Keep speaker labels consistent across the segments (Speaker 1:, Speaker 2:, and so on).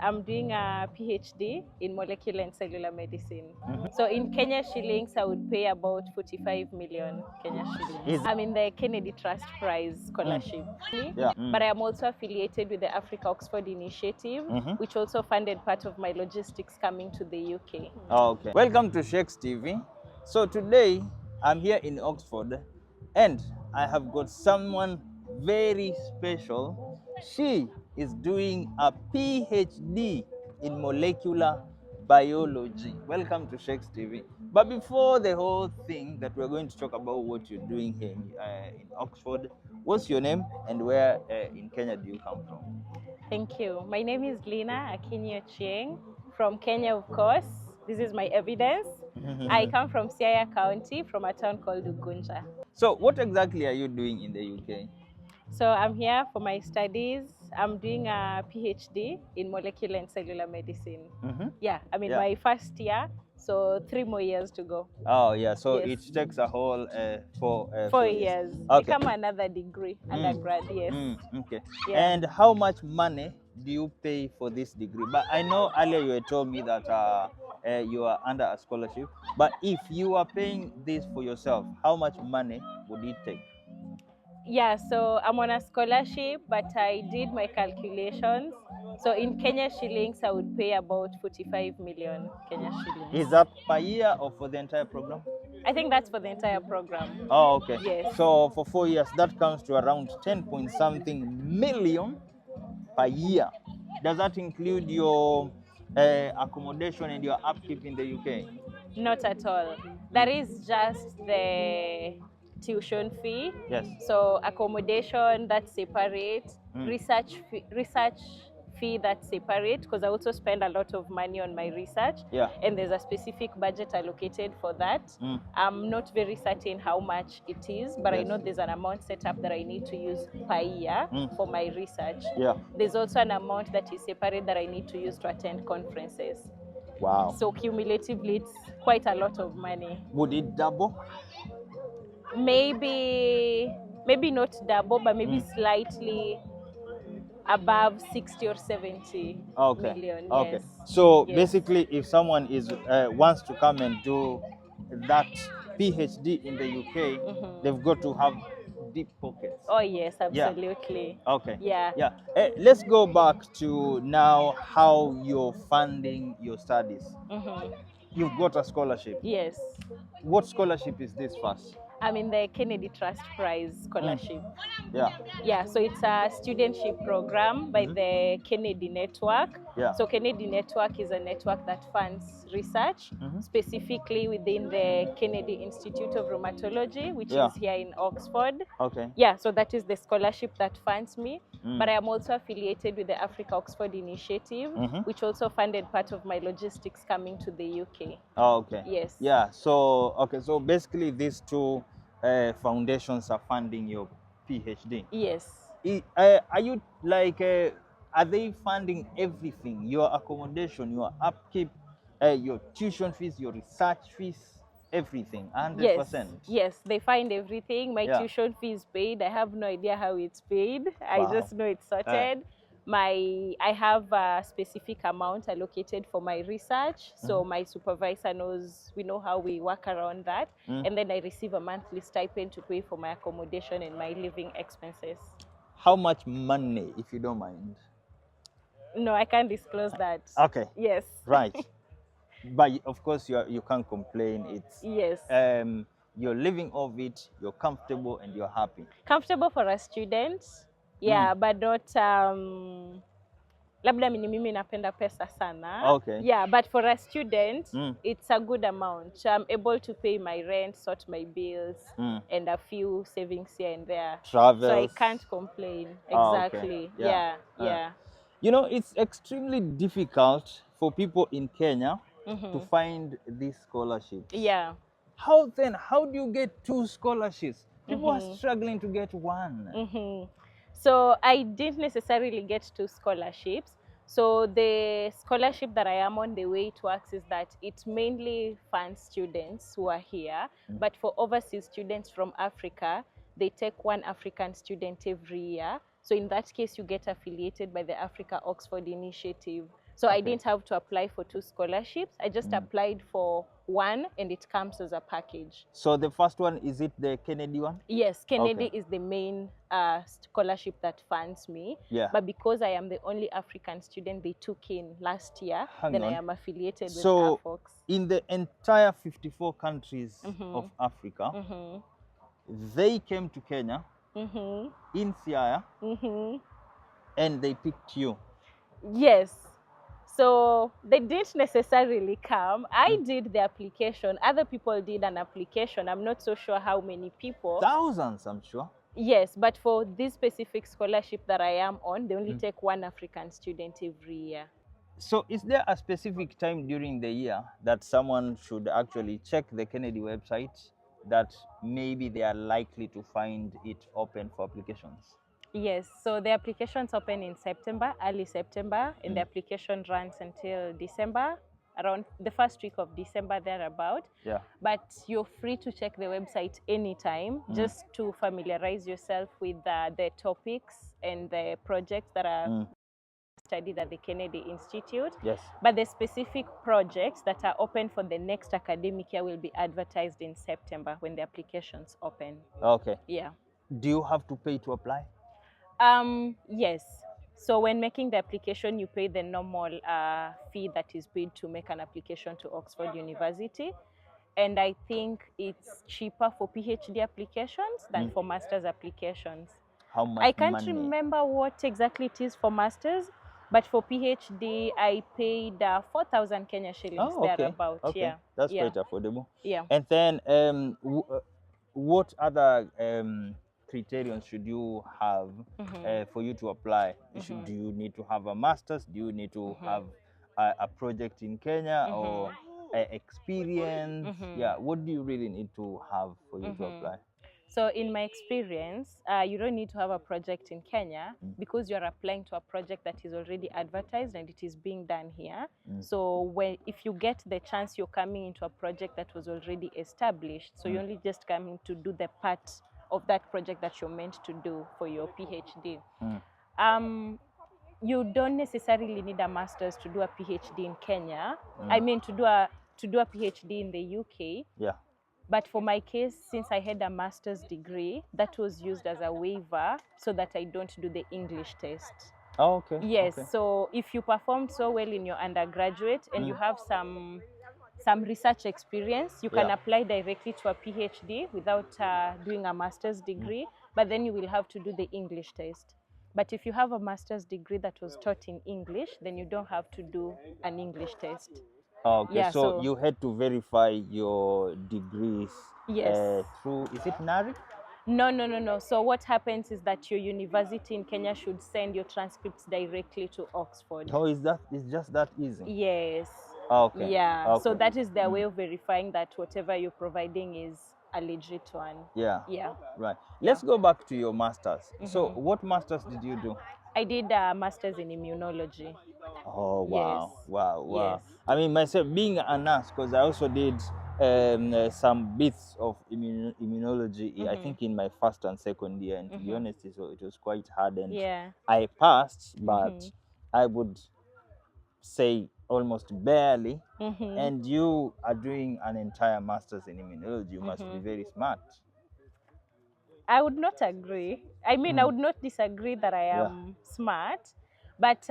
Speaker 1: I'm doing a PhD in molecular and cellular medicine. So in Kenya shillings, I would pay about 45 million Kenya shillings. I'm in the Kennedy Trust Prize scholarship.
Speaker 2: Yeah.
Speaker 1: But I am also affiliated with the Africa Oxford Initiative, which also funded part of my logistics coming to the UK.
Speaker 2: Okay. Welcome to Sheks TV. So today I'm here in Oxford and I have got someone very special. She is doing a PhD in molecular biology. Welcome to Sheks TV. But before the whole thing that we're going to talk about what you're doing here in Oxford, what's your name and where in Kenya do you come from?
Speaker 1: Thank you. My name is Lina Akinyo Chieng from Kenya, of course. This is my evidence. I come from Siaya County, from a town called Ugunja.
Speaker 2: So what exactly are you doing in the UK?
Speaker 1: So I'm here for my studies. I'm doing a PhD in molecular and cellular medicine. Yeah, I'm in my first year, so 3 more years to go.
Speaker 2: Oh yeah, so
Speaker 1: Yes.
Speaker 2: it takes a whole 4
Speaker 1: 4 years.
Speaker 2: Okay.
Speaker 1: Become another degree, undergrad, yes.
Speaker 2: Okay.
Speaker 1: Yeah.
Speaker 2: And how much money do you pay for this degree? But I know earlier you had told me that you are under a scholarship. But if you are paying this for yourself, how much money would it take?
Speaker 1: Yeah, so I'm on a scholarship, but I did my calculations. So in Kenya shillings, I would pay about 45 million Kenya shillings.
Speaker 2: Is that per year or for the entire program?
Speaker 1: I think that's for the entire program.
Speaker 2: Oh, okay.
Speaker 1: Yes.
Speaker 2: So for 4 years, that comes to around 10 point something million per year. Does that include your accommodation and your upkeep in the UK?
Speaker 1: Not at all. That is just the tuition fee.
Speaker 2: Yes.
Speaker 1: So accommodation, that's separate. Research fee, that's separate, because I also spend a lot of money on my research.
Speaker 2: Yeah.
Speaker 1: And there's a specific budget allocated for that. I'm not very certain how much it is, but I know there's an amount set up that I need to use per year for my research.
Speaker 2: Yeah.
Speaker 1: There's also an amount that is separate that I need to use to attend conferences.
Speaker 2: Wow.
Speaker 1: So cumulatively, it's quite a lot of money.
Speaker 2: Would it double?
Speaker 1: Maybe not double, but maybe slightly above 60 or 70 million.
Speaker 2: Okay.
Speaker 1: Yes.
Speaker 2: So
Speaker 1: Yes.
Speaker 2: basically, if someone is wants to come and do that PhD in the UK, they've got to have deep pockets.
Speaker 1: Oh yes, absolutely.
Speaker 2: Okay.
Speaker 1: Yeah.
Speaker 2: Yeah. Let's go back to now how you're funding your studies. You've got a scholarship.
Speaker 1: Yes.
Speaker 2: What scholarship is this first?
Speaker 1: I'm in the Kennedy Trust Prize scholarship.
Speaker 2: Yeah.
Speaker 1: Yeah, so it's a studentship program by the Kennedy Network.
Speaker 2: Yeah.
Speaker 1: So Kennedy Network is a network that funds research, specifically within the Kennedy Institute of Rheumatology, which is here in Oxford.
Speaker 2: Okay.
Speaker 1: Yeah, so that is the scholarship that funds me. But I am also affiliated with the Africa Oxford Initiative, which also funded part of my logistics coming to the UK.
Speaker 2: Oh, okay.
Speaker 1: Yes.
Speaker 2: Yeah. So okay. So basically, these two foundations are funding your PhD.
Speaker 1: Yes.
Speaker 2: Are you like? Are they funding everything? Your accommodation, your upkeep, your tuition fees, your research fees, everything, 100%.
Speaker 1: Yes, they find everything. My tuition fee is paid. I have no idea how it's paid. I just know it's sorted. I have a specific amount allocated for my research, so my supervisor knows, we know how we work around that, and then I receive a monthly stipend to pay for my accommodation and my living expenses.
Speaker 2: How much money, if you don't mind?
Speaker 1: No, I can't disclose that.
Speaker 2: Okay.
Speaker 1: Yes.
Speaker 2: Right. But of course, you can't complain. It's you're living off it. You're comfortable and you're happy.
Speaker 1: Comfortable for a student. Yeah, but not labda mimi napenda pesa sana.
Speaker 2: Okay.
Speaker 1: Yeah, but for a student, it's a good amount. I'm able to pay my rent, sort my bills, and a few savings here and there.
Speaker 2: Travels.
Speaker 1: So I can't complain. Exactly.
Speaker 2: Okay.
Speaker 1: Yeah.
Speaker 2: You know, it's extremely difficult for people in Kenya to find these scholarships.
Speaker 1: Yeah.
Speaker 2: How do you get 2 scholarships? People are struggling to get one.
Speaker 1: So I didn't necessarily get 2 scholarships. So the scholarship that I am on, the way it works is that it mainly funds students who are here, but for overseas students from Africa, they take 1 African student every year. So in that case, you get affiliated by the Africa Oxford Initiative. So I didn't have to apply for 2 scholarships. I just applied for one, and it comes as a package.
Speaker 2: So the first one, is it the Kennedy one?
Speaker 1: Yes, Kennedy is the main scholarship that funds me.
Speaker 2: Yeah.
Speaker 1: But because I am the only African student they took in last year, I am affiliated with AFOX.
Speaker 2: In the entire 54 countries of Africa, they came to Kenya in Siaya, and they picked you.
Speaker 1: Yes. So they didn't necessarily come. I did the application. Other people did an application. I'm not so sure how many people.
Speaker 2: Thousands, I'm sure.
Speaker 1: Yes, but for this specific scholarship that I am on, they only take 1 African student every year.
Speaker 2: So is there a specific time during the year that someone should actually check the Kennedy website that maybe they are likely to find it open for applications?
Speaker 1: Yes, so the applications open in September, early September, and the application runs until December, around the first week of December, thereabout.
Speaker 2: Yeah.
Speaker 1: But you're free to check the website anytime, just to familiarize yourself with the topics and the projects that are studied at the Kennedy Institute.
Speaker 2: Yes.
Speaker 1: But the specific projects that are open for the next academic year will be advertised in September when the applications open.
Speaker 2: Okay.
Speaker 1: Yeah.
Speaker 2: Do you have to pay to apply?
Speaker 1: Yes. So when making the application, you pay the normal fee that is paid to make an application to Oxford University. And I think it's cheaper for PhD applications than for master's applications.
Speaker 2: How much
Speaker 1: I can't
Speaker 2: money?
Speaker 1: remember what exactly it is for master's, but for PhD, I paid 4,000 Kenya shillings thereabout.
Speaker 2: Okay.
Speaker 1: Yeah.
Speaker 2: That's quite affordable.
Speaker 1: Yeah.
Speaker 2: And then what other criterion should you have for you to apply? Do you need to have a master's? Do you need to have a project in Kenya or experience? Yeah, what do you really need to have for you to apply?
Speaker 1: So in my experience, you don't need to have a project in Kenya because you're applying to a project that is already advertised and it is being done here. So if you get the chance, you're coming into a project that was already established. So you're only just coming to do the part of that project that you're meant to do for your PhD. You don't necessarily need a master's to do a PhD in Kenya. I mean, to do a PhD in the UK.
Speaker 2: Yeah.
Speaker 1: But for my case, since I had a master's degree, that was used as a waiver so that I don't do the English test.
Speaker 2: Oh, okay.
Speaker 1: Yes,
Speaker 2: okay.
Speaker 1: So if you performed so well in your undergraduate and you have some research experience, you can apply directly to a PhD without doing a master's degree, but then you will have to do the English test. But if you have a master's degree that was taught in English, then you don't have to do an English test.
Speaker 2: Okay, yeah, so you had to verify your degrees through, is it NARI?
Speaker 1: No. So what happens is that your university in Kenya should send your transcripts directly to Oxford.
Speaker 2: Oh, is just that easy?
Speaker 1: Yes.
Speaker 2: Okay.
Speaker 1: Yeah,
Speaker 2: okay.
Speaker 1: So that is their way of verifying that whatever you're providing is a legit one.
Speaker 2: Yeah.
Speaker 1: Yeah.
Speaker 2: Right. Let's go back to your master's. So what master's did you do?
Speaker 1: I did a master's in immunology.
Speaker 2: Oh, wow.
Speaker 1: Yes.
Speaker 2: Wow.
Speaker 1: Yes.
Speaker 2: I mean, myself, being a nurse, because I also did some bits of immunology, I think in my first and second year. And to be honest, it was quite hard. And I passed, but I would say almost barely. And you are doing an entire master's in immunology. You must be very smart.
Speaker 1: I would not agree. I mean, I would not disagree that I am smart. But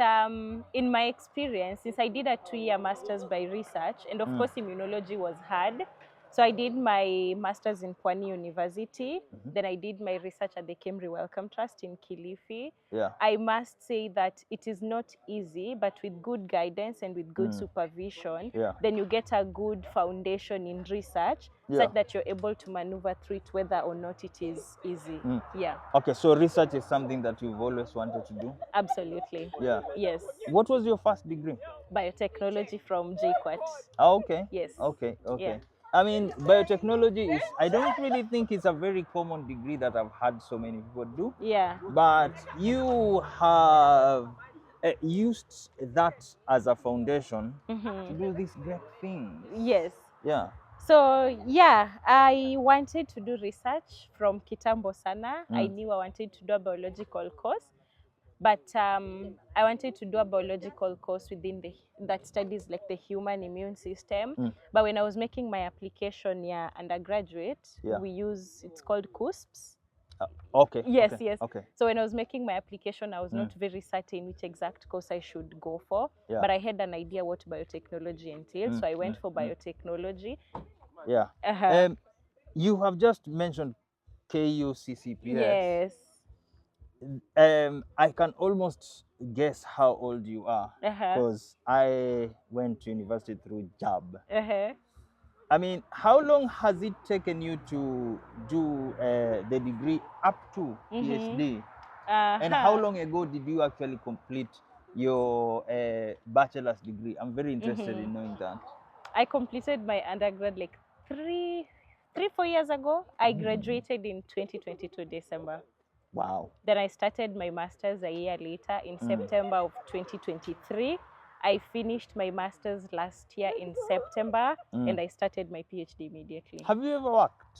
Speaker 1: in my experience, since I did a 2-year master's by research, and of course immunology was hard, so I did my master's in Pwani University, then I did my research at the Kemri Wellcome Trust in Kilifi.
Speaker 2: Yeah.
Speaker 1: I must say that it is not easy, but with good guidance and with good supervision, then you get a good foundation in research, such that you're able to maneuver through it whether or not it is easy. Yeah.
Speaker 2: Okay, so research is something that you've always wanted to do?
Speaker 1: Absolutely.
Speaker 2: Yeah.
Speaker 1: Yes.
Speaker 2: What was your first degree?
Speaker 1: Biotechnology from JKUAT.
Speaker 2: Oh, okay.
Speaker 1: Yes.
Speaker 2: Okay.
Speaker 1: Yeah.
Speaker 2: I mean, biotechnology is, I don't really think it's a very common degree that I've had so many people do.
Speaker 1: Yeah.
Speaker 2: But you have used that as a foundation to do these great things.
Speaker 1: Yes.
Speaker 2: Yeah.
Speaker 1: So, yeah, I wanted to do research from Kitambo Sana. I knew I wanted to do a biological course. But I wanted to do a biological course within that studies like the human immune system. But when I was making my application undergraduate, it's called CUSPS.
Speaker 2: Okay.
Speaker 1: Yes,
Speaker 2: okay,
Speaker 1: yes.
Speaker 2: Okay.
Speaker 1: So when I was making my application, I was not very certain which exact course I should go for.
Speaker 2: Yeah.
Speaker 1: But I had an idea what biotechnology entails, so I went for biotechnology.
Speaker 2: Yeah. You have just mentioned KUCCPS.
Speaker 1: Yes.
Speaker 2: I can almost guess how old you are because I went to university through JAB. I mean, how long has it taken you to do the degree up to PhD? And how long ago did you actually complete your bachelor's degree? I'm very interested in knowing that.
Speaker 1: I completed my undergrad like 4 years ago. I graduated in 2022 December.
Speaker 2: Wow.
Speaker 1: Then I started my master's a year later in September of 2023. I finished my master's last year in September and I started my PhD immediately.
Speaker 2: Have you ever worked?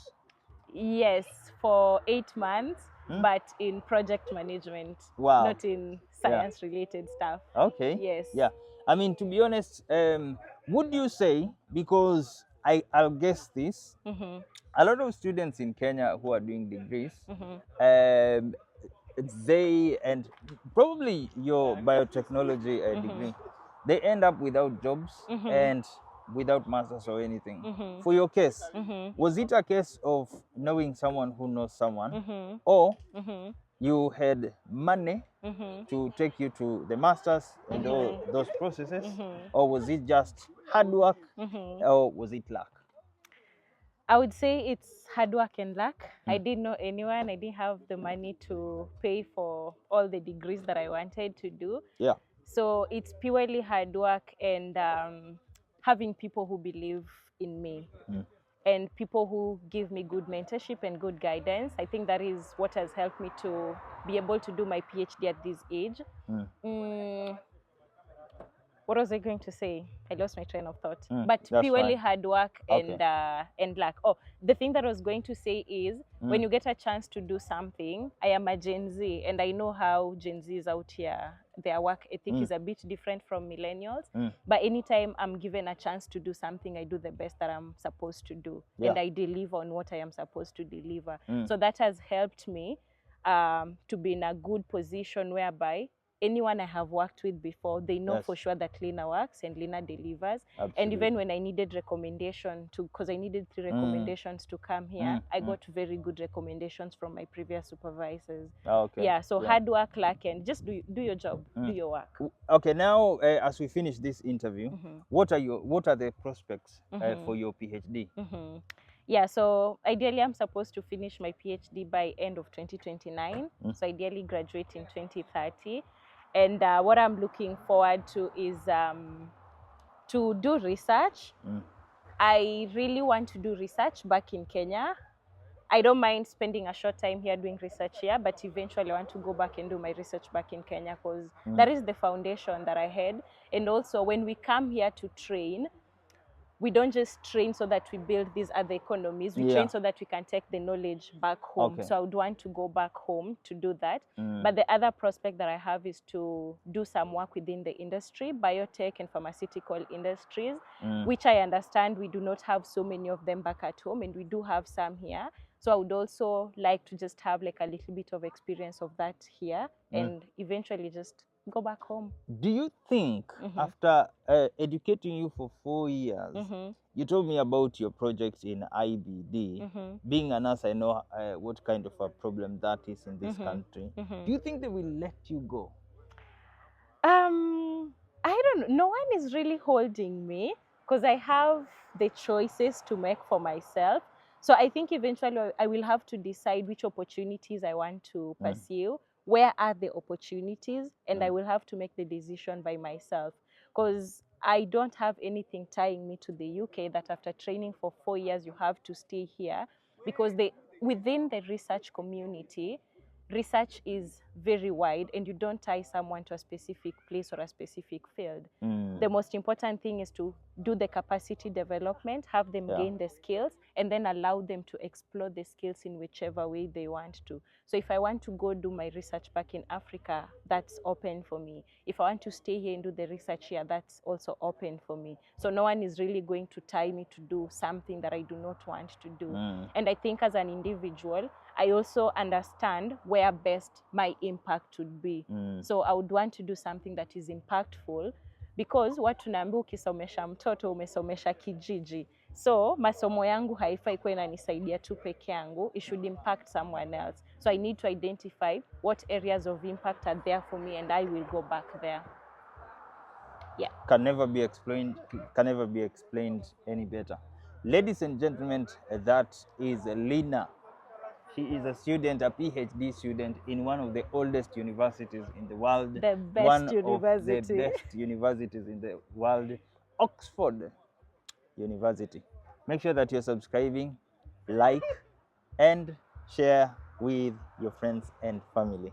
Speaker 1: Yes, for 8 months, but in project management, not in science-related stuff.
Speaker 2: Okay.
Speaker 1: Yes.
Speaker 2: Yeah. I mean, to be honest, would you say, because I'll guess this, a lot of students in Kenya who are doing degrees, they, and probably your biotechnology degree, they end up without jobs and without masters or anything. For your case, was it a case of knowing someone who knows someone, or you had money to take you to the masters and all those processes, or was it just hard work, or was it luck?
Speaker 1: I would say it's hard work and luck. I didn't know anyone. I didn't have the money to pay for all the degrees that I wanted to do.
Speaker 2: Yeah.
Speaker 1: So it's purely hard work and having people who believe in me and people who give me good mentorship and good guidance. I think that is what has helped me to be able to do my PhD at this age. What was I going to say? I lost my train of thought. But purely hard work and luck. Oh, the thing that I was going to say is when you get a chance to do something, I am a Gen Z and I know how Gen Z is out here. Their work ethic is a bit different from millennials. But anytime I'm given a chance to do something, I do the best that I'm supposed to do. And I deliver on what I am supposed to deliver. So that has helped me to be in a good position whereby anyone I have worked with before, they know for sure that Lina works and Lina delivers. Absolutely. And even when I needed recommendation because I needed 3 recommendations to come here, I got very good recommendations from my previous supervisors.
Speaker 2: Okay.
Speaker 1: Yeah, so hard work, luck, and just do your job, do your work.
Speaker 2: Okay, now as we finish this interview, what are the prospects for your PhD?
Speaker 1: Yeah, so ideally I'm supposed to finish my PhD by end of 2029. So ideally graduate in 2030. And what I'm looking forward to is to do research. I really want to do research back in Kenya. I don't mind spending a short time here doing research here, but eventually I want to go back and do my research back in Kenya because that is the foundation that I had. And also when we come here to train, we don't just train so that we build these other economies. We train so that we can take the knowledge back home. Okay. So I would want to go back home to do that. But the other prospect that I have is to do some work within the industry, biotech and pharmaceutical industries, which I understand we do not have so many of them back at home, and we do have some here. So I would also like to just have like a little bit of experience of that here and eventually just go back home.
Speaker 2: Do you think after educating you for 4 years, you told me about your project in IBD, being a nurse, I know what kind of a problem that is in this country. Do you think they will let you go?
Speaker 1: I don't know. No one is really holding me because I have the choices to make for myself. So I think eventually I will have to decide which opportunities I want to pursue. Where are the opportunities? And I will have to make the decision by myself because I don't have anything tying me to the UK that after training for 4 years, you have to stay here because within the research community, research is very wide and you don't tie someone to a specific place or a specific field. The most important thing is to do the capacity development, have them gain the skills, and then allow them to explore the skills in whichever way they want to. So if I want to go do my research back in Africa, that's open for me. If I want to stay here and do the research here, that's also open for me. So no one is really going to tie me to do something that I do not want to do. And I think as an individual, I also understand where best my impact would be. So I would want to do something that is impactful, because watu tunaambiwa ukisomesha mtoto umesomesha kijiji. So masomo yangu haifai kuwa inanisaidia tu peke yangu, it should impact someone else. So I need to identify what areas of impact are there for me and I will go back there. Yeah.
Speaker 2: Can never be explained any better. Ladies and gentlemen, that is Lina. She is a student, a PhD student in one of the oldest universities in the world.
Speaker 1: The best
Speaker 2: one
Speaker 1: university.
Speaker 2: of the best universities in the world, Oxford University. Make sure that you're subscribing, like, and share with your friends and family.